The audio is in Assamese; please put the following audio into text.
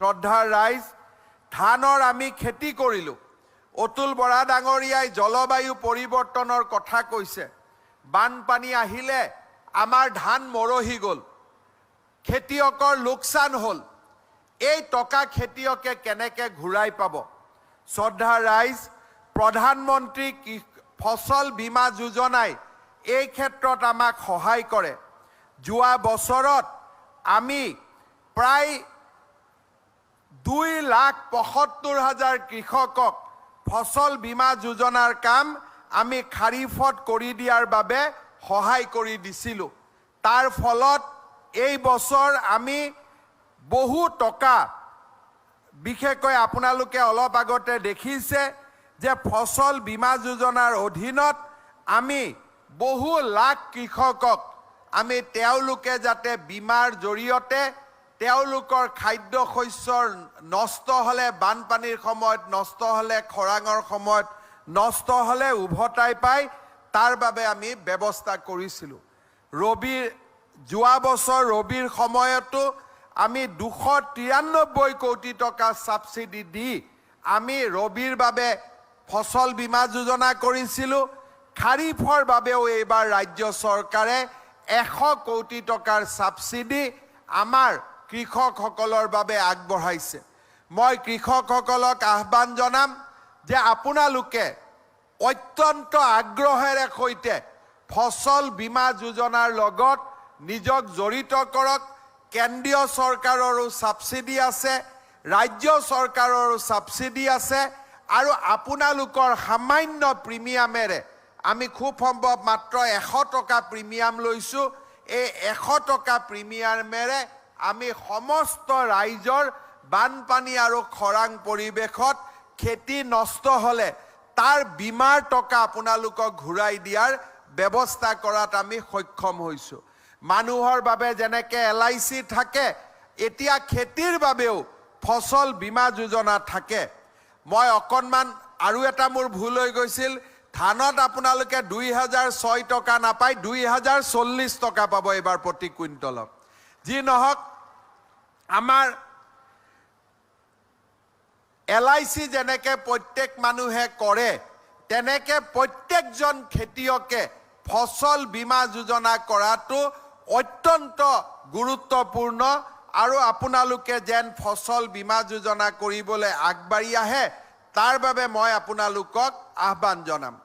শ্ৰদ্ধাৰ ৰাইজ, ধানৰ আমি খেতি কৰিলোঁ। অতুল বৰা ডাঙৰীয়াই জলবায়ু পৰিৱৰ্তনৰ কথা কৈছে। বানপানী আহিলে আমাৰ ধান মৰহি গ'ল, খেতিয়কৰ লোকচান হ'ল। এই টকা খেতিয়কে কেনেকে ঘূৰাই পাব? শ্ৰদ্ধাৰ ৰাইজ, প্ৰধানমন্ত্ৰী ফচল বীমা যোজনাই এই ক্ষেত্ৰত আমাক সহায় কৰে। যোৱা বছৰত আমি প্ৰায় 2,75,000 কৃষকক ফচল বীমা যোজনাৰ কাম আমি খাৰিফত কৰি দিয়াৰ বাবে সহায় কৰি দিছিলোঁ। তাৰ ফলত এই বছৰ আমি বহু টকা, বিশেষকৈ আপোনালোকে অলপ আগতে দেখিছে যে ফচল বীমা যোজনাৰ অধীনত আমি বহু লাখ কৃষকক আমি তেওঁলোকে যাতে বীমাৰ জৰিয়তে তেওঁলোকৰ খাদ্য শস্যৰ নষ্ট হ'লে, বানপানীৰ সময়ত নষ্ট হ'লে, খৰাঙৰ সময়ত নষ্ট হ'লে উভতাই পায়, তাৰ বাবে আমি ব্যৱস্থা কৰিছিলোঁ। যোৱা বছৰ ৰবিৰ সময়তো আমি 293 কোটি টকা ছাবচিডি দি আমি ৰবিৰ বাবে ফচল বীমা যোজনা কৰিছিলোঁ। খাৰিফৰ বাবেও এইবাৰ ৰাজ্য চৰকাৰে 100 কোটি টকাৰ ছাবচিডি আমাৰ কৃষকসকলৰ বাবে আগবঢ়াইছে। মই কৃষকসকলক আহ্বান জনাম যে আপোনালোকে অত্যন্ত আগ্ৰহেৰে সৈতে ফচল বীমা যোজনাৰ লগত নিজক জড়িত কৰক। কেন্দ্ৰীয় চৰকাৰৰো ছাবচিডি আছে, ৰাজ্য চৰকাৰৰো ছাবচিডি আছে, আৰু আপোনালোকৰ সামান্য প্ৰিমিয়ামেৰে আমি খুব সম্ভৱ মাত্ৰ 100 টকা প্ৰিমিয়াম লৈছোঁ। এই 100 টকা প্ৰিমিয়ামেৰে আমি সমস্ত ৰাইজৰ বানপানী আৰু খৰাং পৰিৱেশত খেতি নষ্ট হ'লে তাৰ বীমাৰ টকা আপোনালোকক ঘূৰাই দিয়াৰ ব্যৱস্থা কৰাত আমি সক্ষম হৈছোঁ। মানুহৰ বাবে যেনেকৈ LIC থাকে, এতিয়া খেতিৰ বাবেও ফচল বীমা যোজনা থাকে। মই অকণমান আৰু এটা মোৰ ভুল হৈ গৈছিল, ধানত আপোনালোকে 2,006 টকা নাপায়, 2,040 টকা পাব এইবাৰ প্ৰতি কুইণ্টলত। যি নহওক, আমাৰ LIC যেনেকৈ প্ৰত্যেক মানুহে কৰে, তেনেকৈ প্ৰত্যেকজন খেতিয়কে ফচল বীমা যোজনা কৰাটো অত্যন্ত গুৰুত্বপূৰ্ণ। আৰু আপোনালোকে যেন ফচল বীমা যোজনা কৰিবলৈ আগবাঢ়ি আহে, তাৰ বাবে মই আপোনালোকক আহ্বান জনাম।